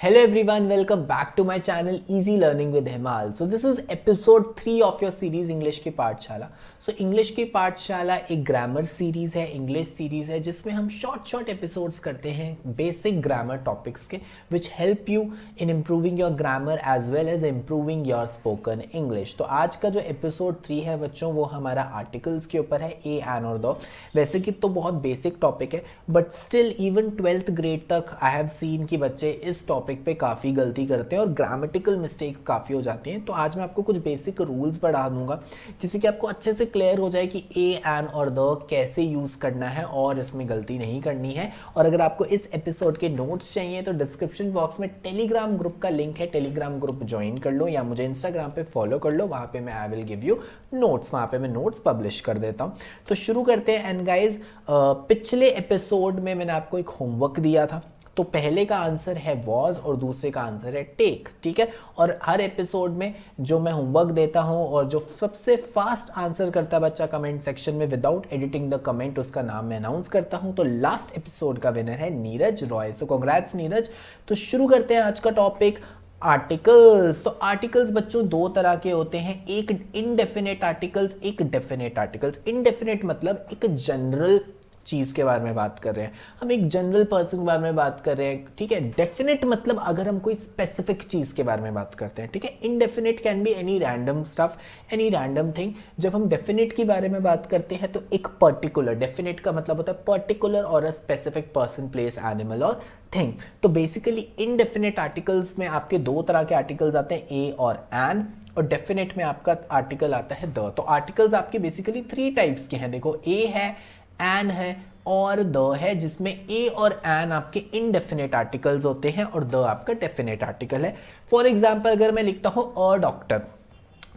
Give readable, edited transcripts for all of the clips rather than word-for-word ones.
Hello everyone, welcome back to my channel Easy Learning with Himal. So this is episode 3 of your series English की पाठशाला. So English की पाठशाला एक grammar series है, English series है जिसमें हम शॉर्ट एपिसोड्स करते हैं बेसिक ग्रामर टॉपिक्स के which help you in improving your grammar as well as improving your spoken English. तो आज का जो एपिसोड 3 है बच्चों वो हमारा आर्टिकल्स के ऊपर है, ए एन और द. वैसे कि तो बहुत बेसिक टॉपिक है but still even 12th grade तक आई हैव सीन कि बच्चे इस टॉपिक पे काफ़ी गलती करते हैं और ग्रामेटिकल मिस्टेक काफ़ी हो जाती हैं. तो आज मैं आपको कुछ बेसिक रूल्स पढ़ा दूंगा जिससे कि आपको अच्छे से क्लियर हो जाए कि ए एन और द कैसे यूज़ करना है और इसमें गलती नहीं करनी है. और अगर आपको इस एपिसोड के नोट्स चाहिए तो डिस्क्रिप्शन बॉक्स में टेलीग्राम ग्रुप का लिंक है, टेलीग्राम ग्रुप ज्वाइन कर लो या मुझे इंस्टाग्राम पे फॉलो कर लो, वहाँ पे मैं I will give you notes, वहाँ पे मैं नोट्स पब्लिश कर देता हूँ. तो शुरू करते हैं. एंड गाइज पिछले एपिसोड में मैंने आपको एक होमवर्क दिया था. तो पहले का आंसर है वॉज और दूसरे का आंसर है टेक. ठीक है. और हर एपिसोड में जो मैं होमवर्क देता हूं और जो सबसे फास्ट आंसर करता है बच्चा कमेंट सेक्शन में विदाउट एडिटिंग द कमेंट, उसका नाम मैं अनाउंस करता हूं. तो लास्ट एपिसोड का विनर है नीरज रॉय. सो कांग्रेट्स नीरज. तो शुरू करते हैं आज का टॉपिक आर्टिकल्स. तो आर्टिकल्स बच्चों दो तरह के होते हैं, एक इनडेफिनेट आर्टिकल्स, एक डेफिनेट आर्टिकल्स. इनडेफिनेट मतलब एक जनरल चीज के बारे में बात कर रहे हैं, हम एक जनरल पर्सन के बारे में बात कर रहे हैं. ठीक है. डेफिनेट मतलब अगर हम कोई स्पेसिफिक चीज के बारे में बात करते हैं. ठीक है. Indefinite can be any random stuff, any random thing. जब हम डेफिनेट के बारे में बात करते हैं तो एक पर्टिकुलर, डेफिनेट का मतलब होता है पर्टिकुलर और a specific person, place, animal और थिंग. तो बेसिकली इनडेफिनेट आर्टिकल्स में आपके दो तरह के आर्टिकल्स आते हैं, ए और एन, और डेफिनेट में आपका आर्टिकल आता है द. तो आर्टिकल्स आपके बेसिकली 3 टाइप्स के हैं. देखो, ए है, एन है और द है, जिसमें ए और एन आपके इनडेफिनेट आर्टिकल्स होते हैं और द आपका डेफिनेट आर्टिकल है. फॉर एग्जाम्पल अगर मैं लिखता हूं अ डॉक्टर,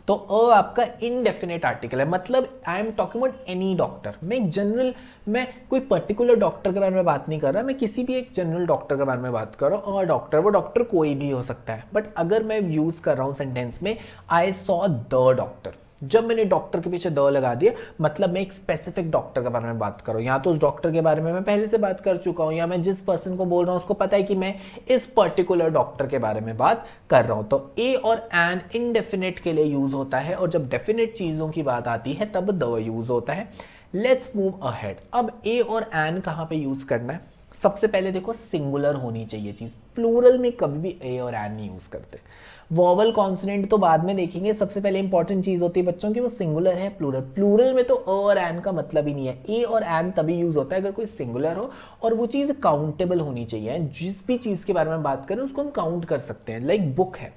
तो अ आपका इनडेफिनेट आर्टिकल है, मतलब I am talking about any doctor. मैं एक जनरल, मैं कोई पर्टिकुलर डॉक्टर के बारे में बात नहीं कर रहा, मैं किसी भी एक जनरल डॉक्टर के बारे में बात कर रहा हूँ. और डॉक्टर, वो डॉक्टर कोई भी हो सकता है. बट अगर मैं यूज कर रहा हूँ सेंटेंस में आई सॉ द डॉक्टर, जब मैंने डॉक्टर के पीछे द लगा दिया मतलब मैं एक स्पेसिफिक डॉक्टर के बारे में बात कर रहा हूँ. या तो उस डॉक्टर के बारे में मैं पहले से बात कर चुका हूँ, या मैं जिस पर्सन को बोल रहा हूँ उसको पता है कि मैं इस पर्टिकुलर डॉक्टर के बारे में बात कर रहा हूँ. तो ए और एन इनडेफिनेट के लिए यूज होता है और जब डेफिनेट चीजों की बात आती है तब द यूज होता है. Let's move ahead. अब ए और एन कहाँ पे यूज करना है? सबसे पहले देखो, सिंगुलर होनी चाहिए चीज. प्लूरल में कभी भी ए और एन नहीं यूज करते. वॉवल कॉन्सोनेंट तो बाद में देखेंगे. सबसे पहले इंपॉर्टेंट चीज होती है बच्चों की वो सिंगुलर है प्लूरल. प्लूरल में तो अ और एन का मतलब ही नहीं है. ए और एन तभी यूज होता है अगर कोई सिंगुलर हो और वो चीज काउंटेबल होनी चाहिए. जिस भी चीज के बारे में बात करें उसको हम काउंट कर सकते हैं. लाइक बुक है,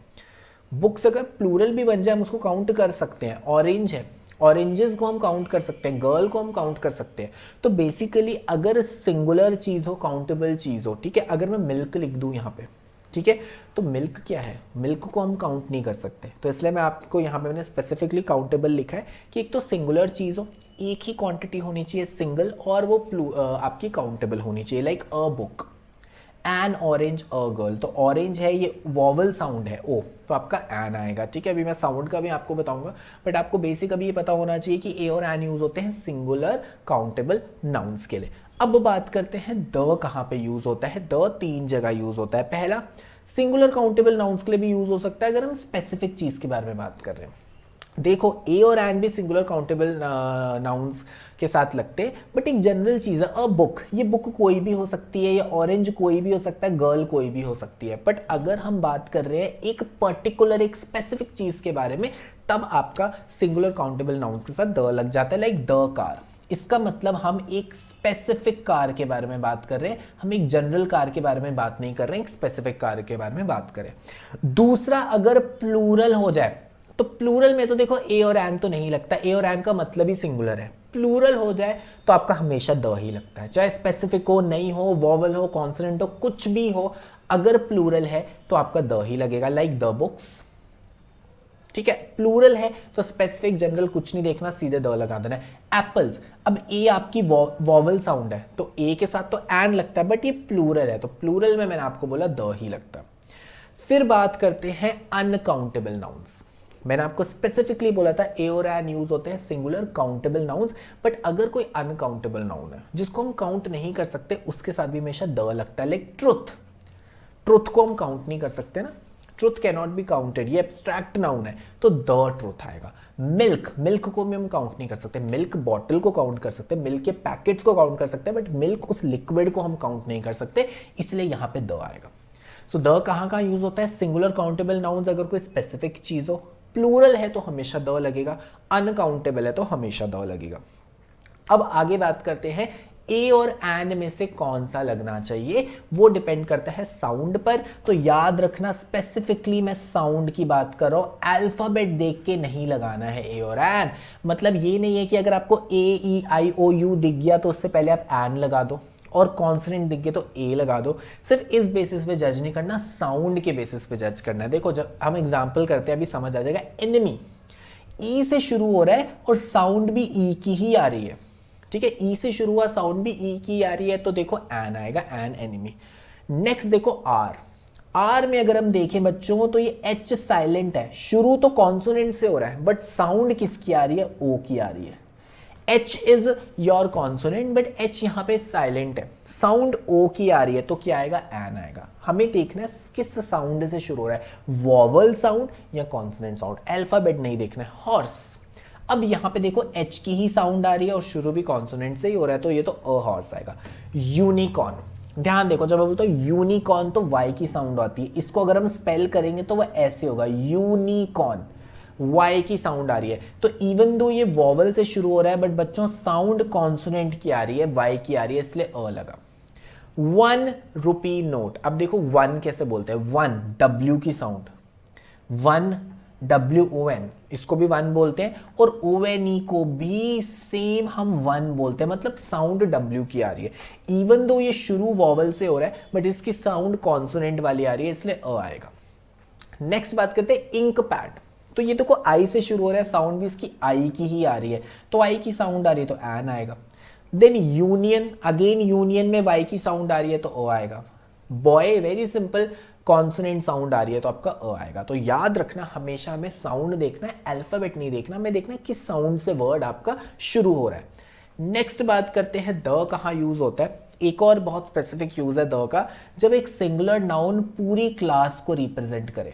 बुक्स अगर प्लूरल भी बन जाए हम उसको काउंट कर सकते हैं. ऑरेंज है, ऑरेंजेस को हम काउंट कर सकते हैं. गर्ल को हम काउंट कर सकते हैं. तो बेसिकली अगर सिंगुलर चीज हो, काउंटेबल चीज हो. ठीक है. अगर मैं मिल्क लिख दूं यहाँ पे, ठीक है, तो मिल्क क्या है? मिल्क को हम काउंट नहीं कर सकते. तो इसलिए मैं आपको यहाँ पे मैंने स्पेसिफिकली काउंटेबल लिखा है कि एक तो सिंगुलर चीज हो, एक ही क्वांटिटी होनी चाहिए सिंगल, और वो आपकी काउंटेबल होनी चाहिए. Like a book, N orange, a girl. तो ऑरेंज है, ये वॉवल साउंड है ओ, तो आपका एन आएगा. ठीक है. अभी मैं साउंड का भी आपको बताऊंगा बट आपको बेसिक अभी ये पता होना चाहिए कि ए और एन यूज होते हैं सिंगुलर काउंटेबल नाउन्स के लिए. अब बात करते हैं द कहाँ पे यूज होता है. द 3 जगह यूज होता है. पहला, सिंगुलर काउंटेबल नाउन्स के लिए भी यूज हो सकता है अगर हम स्पेसिफिक चीज के बारे में बात कर रहे हैं. देखो, ए और एन भी सिंगुलर काउंटेबल नाउन्स के साथ लगते हैं बट एक जनरल चीज है अ बुक. ये बुक कोई भी हो सकती है, या ऑरेंज कोई भी हो सकता है, गर्ल कोई भी हो सकती है. बट अगर हम बात कर रहे हैं एक पर्टिकुलर, एक स्पेसिफिक चीज के बारे में, तब आपका सिंगुलर काउंटेबल नाउन्स के साथ द लग जाता है. Like the car. इसका मतलब हम एक स्पेसिफिक कार के बारे में बात कर रहे हैं, हम एक जनरल कार के बारे में बात नहीं कर रहे हैं, एक स्पेसिफिक कार के बारे में बात करें. दूसरा, अगर प्लूरल हो जाए तो प्लूरल में तो देखो ए और एन तो नहीं लगता, ए और एन का मतलब ही सिंगुलर है. प्लूरल हो जाए तो आपका हमेशा द ही लगता है, चाहे स्पेसिफिक हो, नहीं हो, वॉवल हो, कॉन्सोनेंट हो, कुछ भी हो. अगर प्लूरल है तो आपका द ही लगेगा. Like the books. ठीक है. प्लूरल है तो स्पेसिफिक जनरल कुछ नहीं देखना, सीधे द लगा देना है. एप्पल्स. अब ए आपकी वॉवल साउंड है तो ए के साथ तो एन लगता है बट ये प्लूरल है तो प्लूरल में मैंने आपको बोला द ही लगता है. फिर बात करते हैं अनकाउंटेबल नाउन्स. मैंने आपको स्पेसिफिकली बोला था ए और एन यूज होते हैं सिंगुलर काउंटेबल नाउन्स. बट अगर कोई अनकाउंटेबल नाउन है जिसको हम काउंट नहीं कर सकते उसके साथ भी हमेशा द लगता है. Like truth. ट्रुथ को हम काउंट नहीं कर सकते ना, truth can not be counted, ये एब्स्ट्रैक्ट नाउन है तो द ट्रुथ आएगा। मिल्क, मिल्क को भी हम काउंट नहीं कर सकते, मिल्क बॉटल को काउंट कर सकते, मिल्क के पैकेट्स को काउंट कर सकते हैं, बट मिल्क उस लिक्विड को हम काउंट नहीं कर सकते, इसलिए यहां पे द आएगा। सो द कहां यूज होता है? सिंगुलर काउंटेबल नाउन्स, अगर कोई स्पेसिफिक चीज हो, प्लूरल है तो हमेशा द लगेगा, अनकाउंटेबल है तो हमेशा द लगेगा। अब आगे बात करते हैं ए और एन में से कौन सा लगना चाहिए, वो डिपेंड करता है साउंड पर। तो याद रखना, स्पेसिफिकली मैं साउंड की बात कर रहा हूं, अल्फाबेट देख के नहीं लगाना है ए और एन। मतलब ये नहीं है कि अगर आपको ए ई आई ओ यू दिख गया तो उससे पहले आप एन लगा दो, और कॉन्सोनेंट दिख गए तो ए लगा दो। सिर्फ इस बेसिस पे जज नहीं करना, साउंड के बेसिस पे जज करना है। देखो जब हम एग्जांपल करते हैं अभी समझ आ जाएगा। एनिमी ई से शुरू हो रहा है और साउंड भी ई की ही आ रही है, ठीक है, ई से शुरू हुआ, साउंड भी ई की आ रही है, तो देखो एन आएगा, एन एनिमी। नेक्स्ट देखो आर, आर में अगर हम देखें बच्चों तो ये एच साइलेंट है, शुरू तो कॉन्सोनेंट से हो रहा है बट साउंड किसकी आ रही है? ओ की आ रही है। H is your consonant but H यहां पे साइलेंट है, साउंड O की आ रही है तो क्या आएगा? एन आएगा। हमें देखना है किस साउंड से शुरू हो रहा है, वॉवल साउंड या कॉन्सोनेंट साउंड, अल्फाबेट नहीं देखना है। हॉर्स, अब यहां पे देखो H की ही साउंड आ रही है और शुरू भी कॉन्सोनेंट से ही हो रहा है तो ये तो अ हॉर्स आएगा। यूनिकॉर्न, ध्यान देखो जब मैं बोलता हूं यूनिकॉर्न तो Y की साउंड आती है, इसको अगर हम स्पेल करेंगे तो वह ऐसे होगा, यूनिकॉर्न, Y की साउंड आ रही है। तो इवन दो ये वॉवल से शुरू हो रहा है बट बच्चों साउंड कॉन्सोनेंट की आ रही है, Y की आ रही है, इसलिए अ लगा। 1 रुपी नोट, अब देखो 1 कैसे बोलते हैं, 1 W की साउंड, 1 WON, इसको भी 1 बोलते हैं, और ONE को भी सेम हम 1 बोलते हैं, मतलब साउंड W की आ रही है। इवन दो ये शुरू वॉवल से हो रहा है बट इसकी साउंड कॉन्सोनेंट वाली आ रही है, इसलिए अ आएगा। नेक्स्ट बात करते हैं इंक पैड, तो ये देखो आई से शुरू हो रहा है, साउंड भी इसकी आई की ही आ रही है, तो आई की साउंड आ रही है तो एन आएगा। देन यूनियन, अगेन यूनियन में वाई की साउंड आ रही है तो ओ आएगा। Boy, very simple, consonant sound आ रही है तो आपका अ आएगा। तो याद रखना हमेशा हमें साउंड देखना है, अल्फाबेट नहीं देखना, हमें देखना है किस साउंड से वर्ड आपका शुरू हो रहा है। नेक्स्ट बात करते हैं द कहाँ यूज होता है। एक और बहुत स्पेसिफिक यूज है द का, जब एक सिंगुलर नाउन पूरी क्लास को रिप्रेजेंट करे,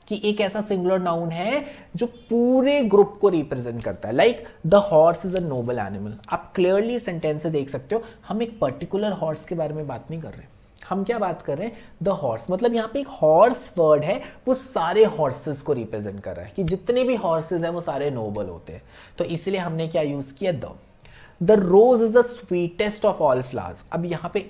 कि एक ऐसा सिंगुलर नाउन है जो पूरे ग्रुप को रिप्रेजेंट करता है। Like the horse is a Nobel animal, आप क्लियरली सेंटेंस से देख सकते हो, हम एक पर्टिकुलर हॉर्स के बारे में बात नहीं कर रहे, हम क्या बात कर रहे हैं? द हॉर्स, मतलब यहाँ पे एक हॉर्स वर्ड है, वो सारे हॉर्सेस को रिप्रेजेंट कर रहा है, कि जितने भी हॉर्सेस हैं वो सारे नोबल होते हैं, तो इसलिए हमने क्या यूज किया? The rose is the sweetest of all flowers. अब यहाँ पे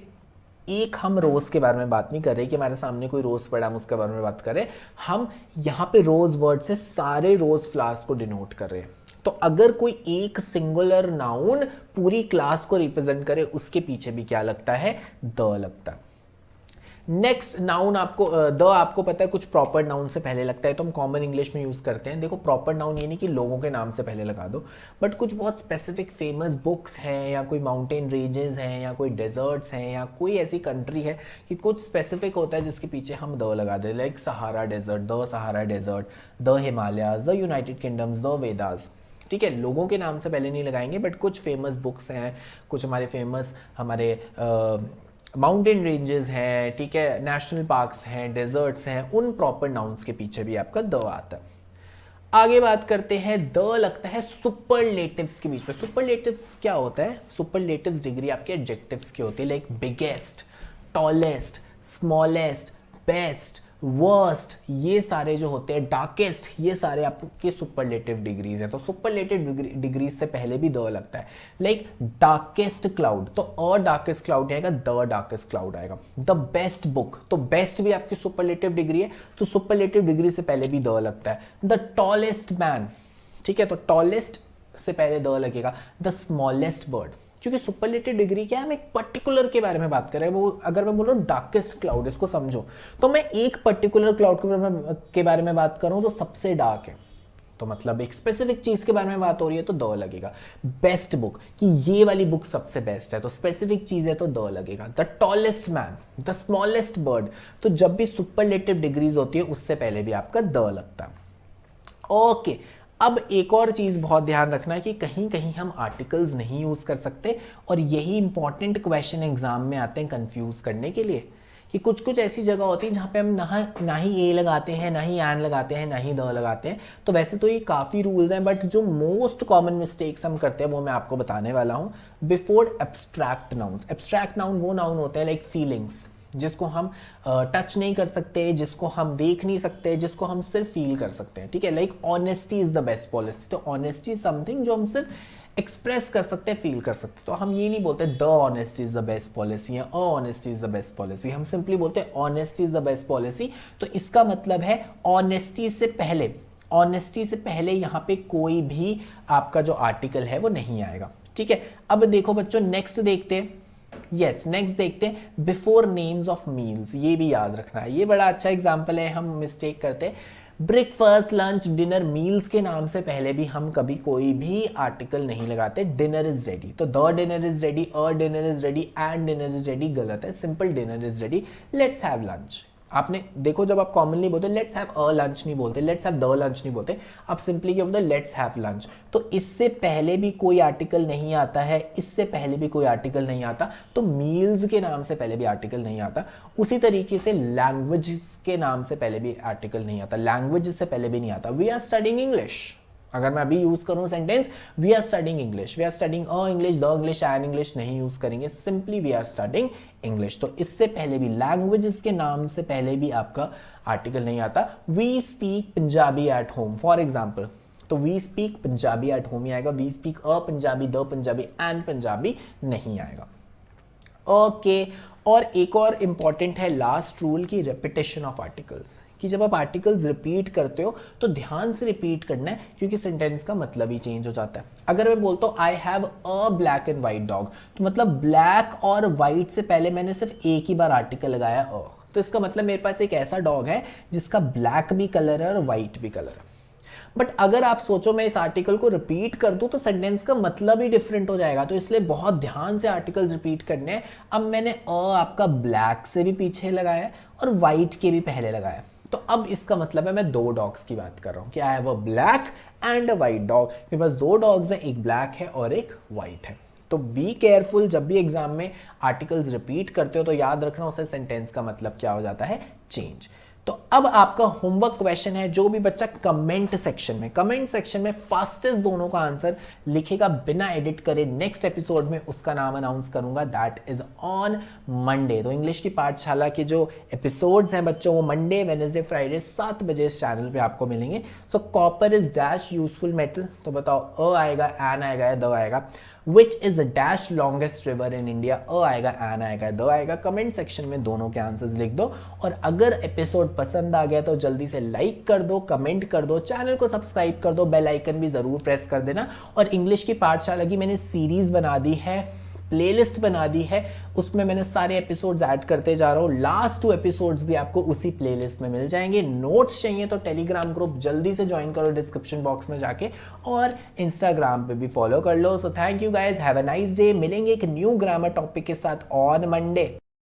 एक हम रोज के बारे में बात नहीं कर रहे कि हमारे सामने कोई रोज पड़ा हम उसके बारे में बात कर रहे हैं, हम यहाँ पे रोज वर्ड से सारे रोज फ्लावर्स को डिनोट कर रहे हैं। तो अगर कोई एक सिंगुलर नाउन पूरी क्लास को रिप्रेजेंट करे, उसके पीछे भी क्या लगता है? द लगता है। नेक्स्ट नाउन, आपको द आपको पता है कुछ प्रॉपर नाउन से पहले लगता है, तो हम कॉमन इंग्लिश में यूज करते हैं। देखो प्रॉपर नाउन ये नहीं कि लोगों के नाम से पहले लगा दो, बट कुछ बहुत स्पेसिफिक फेमस बुक्स हैं या कोई माउंटेन रेंजेस हैं या कोई डेजर्ट्स हैं या कोई ऐसी कंट्री है कि कुछ स्पेसिफिक होता है जिसके पीछे हम द लगा दे, like Sahara desert, the Sahara desert, the Himalayas, the United Kingdoms, the Vedas. ठीक है, लोगों के नाम से पहले नहीं लगाएंगे, बट कुछ फेमस बुक्स हैं, कुछ हमारे फेमस माउंटेन रेंजेस हैं, ठीक है, नेशनल पार्क्स हैं, डेजर्ट्स हैं, उन प्रॉपर नाउन्स के पीछे भी आपका द आता है। आगे बात करते हैं, द लगता है सुपरलेटिव्स के बीच में। सुपरलेटिव्स क्या होता है? सुपरलेटिव्स डिग्री आपके एडजेक्टिव्स की होती है, like biggest, tallest, smallest, best, worst, ये सारे जो होते हैं, डार्केस्ट, ये सारे आपके सुपरलेटिव डिग्रीज हैं। तो सुपरलेटिव डिग्रीज से पहले भी द लगता है, लाइक डार्केस्ट क्लाउड, तो अ डार्केस्ट क्लाउड आएगा, द डार्केस्ट क्लाउड आएगा। द बेस्ट बुक, तो बेस्ट भी आपकी सुपरलेटिव डिग्री है, तो सुपरलेटिव डिग्री से पहले भी द लगता है। द टॉलेस्ट मैन, ठीक है, तो टॉलेस्ट से पहले द लगेगा। द स्मॉलेस्ट बर्ड, क्योंकि सुपरलेटिव डिग्री क्या है, हम एक पर्टिकुलर के बारे में बात कर रहे हैं। वो अगर मैं बोलूँ डार्केस्ट क्लाउड, इसको समझो, तो मैं एक पर्टिकुलर क्लाउड के बारे में बात कर रहा हूँ जो सबसे डार्क है, तो मतलब एक स्पेसिफिक चीज के बारे में बात हो रही है तो द लगेगा। बेस्ट बुक, कि ये वाली बुक सबसे बेस्ट है, तो स्पेसिफिक चीज है तो द लगेगा। The tallest man, the smallest bird, तो जब भी सुपरलेटिव डिग्रीज होती है उससे पहले भी आपका द लगता है। ओके, अब एक और चीज बहुत ध्यान रखना है कि कहीं कहीं हम आर्टिकल्स नहीं यूज कर सकते, और यही इंपॉर्टेंट क्वेश्चन एग्जाम में आते हैं कंफ्यूज करने के लिए, कि कुछ कुछ ऐसी जगह होती है जहाँ पे हम ना ही ए लगाते हैं, ना ही एन लगाते हैं, ना ही द लगाते हैं। तो वैसे तो ये काफ़ी रूल्स हैं, बट जो मोस्ट कॉमन मिस्टेक्स हम करते हैं वो मैं आपको बताने वाला हूँ। Before abstract nouns, abstract noun वो नाउन होते हैं लाइक फीलिंग्स, जिसको हम टच नहीं कर सकते, जिसको हम देख नहीं सकते, जिसको हम सिर्फ फील कर सकते हैं, ठीक है। Like honesty is the best policy, तो ऑनेस्टी समथिंग जो हम सिर्फ एक्सप्रेस कर सकते हैं, फील कर सकते हैं। तो हम ये नहीं बोलते the honesty is the best policy या honesty is the best policy, हम सिंपली बोलते हैं honesty is the best policy. तो इसका मतलब है ऑनेस्टी से पहले, ऑनेस्टी से पहले यहाँ पे कोई भी आपका जो आर्टिकल है वो नहीं आएगा, ठीक है। अब देखो बच्चों, नेक्स्ट देखते हैं। यस, नेक्स्ट देखते हैं बिफोर नेम्स ऑफ मील्स। ये भी याद रखना है, ये बड़ा अच्छा एग्जांपल है, हम मिस्टेक करते हैं। ब्रेकफास्ट, लंच, डिनर, मील्स के नाम से पहले भी हम कभी कोई भी आर्टिकल नहीं लगाते। डिनर इज रेडी, तो the dinner is ready, a dinner is ready, and dinner is ready गलत है। Simple dinner is ready, let's have lunch. आपने देखो, जब आप कॉमनली बोलते लेट्स हैव अ लंच नहीं बोलते, लेट्स हैव द लंच नहीं बोलते, आप सिंपली क्या बोलते लेट्स हैव लंच। तो इससे पहले भी कोई आर्टिकल नहीं आता है, इससे पहले भी कोई आर्टिकल नहीं आता, तो मील्स के नाम से पहले भी आर्टिकल नहीं आता। उसी तरीके से लैंग्वेज के नाम से पहले भी आर्टिकल नहीं आता, लैंग्वेज से पहले भी नहीं आता। वी आर स्टडिंग इंग्लिश, अगर मैं अभी यूज करूं sentence we are studying English, we are studying a English, the English, an English नहीं यूज करेंगे, simply we are studying English. तो इससे पहले भी, लैंग्वेजेस के नाम से पहले भी आपका आर्टिकल नहीं आता। We speak Punjabi at home for example, तो we speak Punjabi at home ही आएगा, we speak a Punjabi, the Punjabi, and Punjabi नहीं आएगा। ओके, और एक और इंपॉर्टेंट है लास्ट रूल की रेपिटेशन ऑफ आर्टिकल्स, कि जब आप आर्टिकल्स रिपीट करते हो तो ध्यान से रिपीट करना है, क्योंकि सेंटेंस का मतलब ही चेंज हो जाता है। अगर मैं बोलता हूँ I have a black and white dog, तो मतलब ब्लैक और व्हाइट से पहले मैंने सिर्फ एक ही बार आर्टिकल लगाया अ, तो इसका मतलब मेरे पास एक ऐसा डॉग है जिसका ब्लैक भी कलर है और व्हाइट भी कलर है। बट अगर आप सोचो मैं इस आर्टिकल को रिपीट कर दूं तो सेंटेंस का मतलब ही डिफरेंट हो जाएगा, तो इसलिए बहुत ध्यान से आर्टिकल्स रिपीट करने हैं। अब मैंने अ आपका ब्लैक से भी पीछे लगाया और व्हाइट के भी पहले लगाया, तो अब इसका मतलब है मैं दो डॉग्स की बात कर रहा हूं कि I have a black and a white dog. मेरे पास दो डॉग्स हैं, एक ब्लैक है और एक व्हाइट है। तो बी केयरफुल, जब भी एग्जाम में आर्टिकल्स रिपीट करते हो तो याद रखना उससे सेंटेंस का मतलब क्या हो जाता है, चेंज। तो अब आपका होमवर्क क्वेश्चन है, जो भी बच्चा कमेंट सेक्शन में फास्टेस्ट दोनों का आंसर लिखेगा बिना एडिट करे, नेक्स्ट एपिसोड में उसका नाम अनाउंस करूंगा, दैट इज ऑन मंडे। तो इंग्लिश की पाठशाला के जो एपिसोड्स हैं बच्चों, वो मंडे, वेडनेसडे, फ्राइडे 7 बजे इस चैनल पे आपको मिलेंगे। So copper is dash useful metal, तो बताओ अ आएगा, एन आएगा या द आएगा। Which is the dash longest river in India, a आएगा, एन आएगा, द आएगा। कमेंट सेक्शन में दोनों के आंसर्स लिख दो, और अगर एपिसोड पसंद आ गया तो जल्दी से लाइक कर दो, कमेंट कर दो, चैनल को सब्सक्राइब कर दो, बेल आइकन भी जरूर प्रेस कर देना। और इंग्लिश की पाठशाला की मैंने सीरीज बना दी है, प्लेलिस्ट बना दी है, उसमें मैंने सारे एपिसोड्स ऐड करते जा रहा हूँ। लास्ट 2 एपिसोड्स भी आपको उसी प्लेलिस्ट में मिल जाएंगे। नोट्स चाहिए तो टेलीग्राम ग्रुप जल्दी से ज्वाइन करो डिस्क्रिप्शन बॉक्स में जाके, और इंस्टाग्राम पे भी फॉलो कर लो। So thank you guys, have a nice day. मिलेंगे एक न्यू ग्रामर टॉपिक के साथ ऑन मंडे।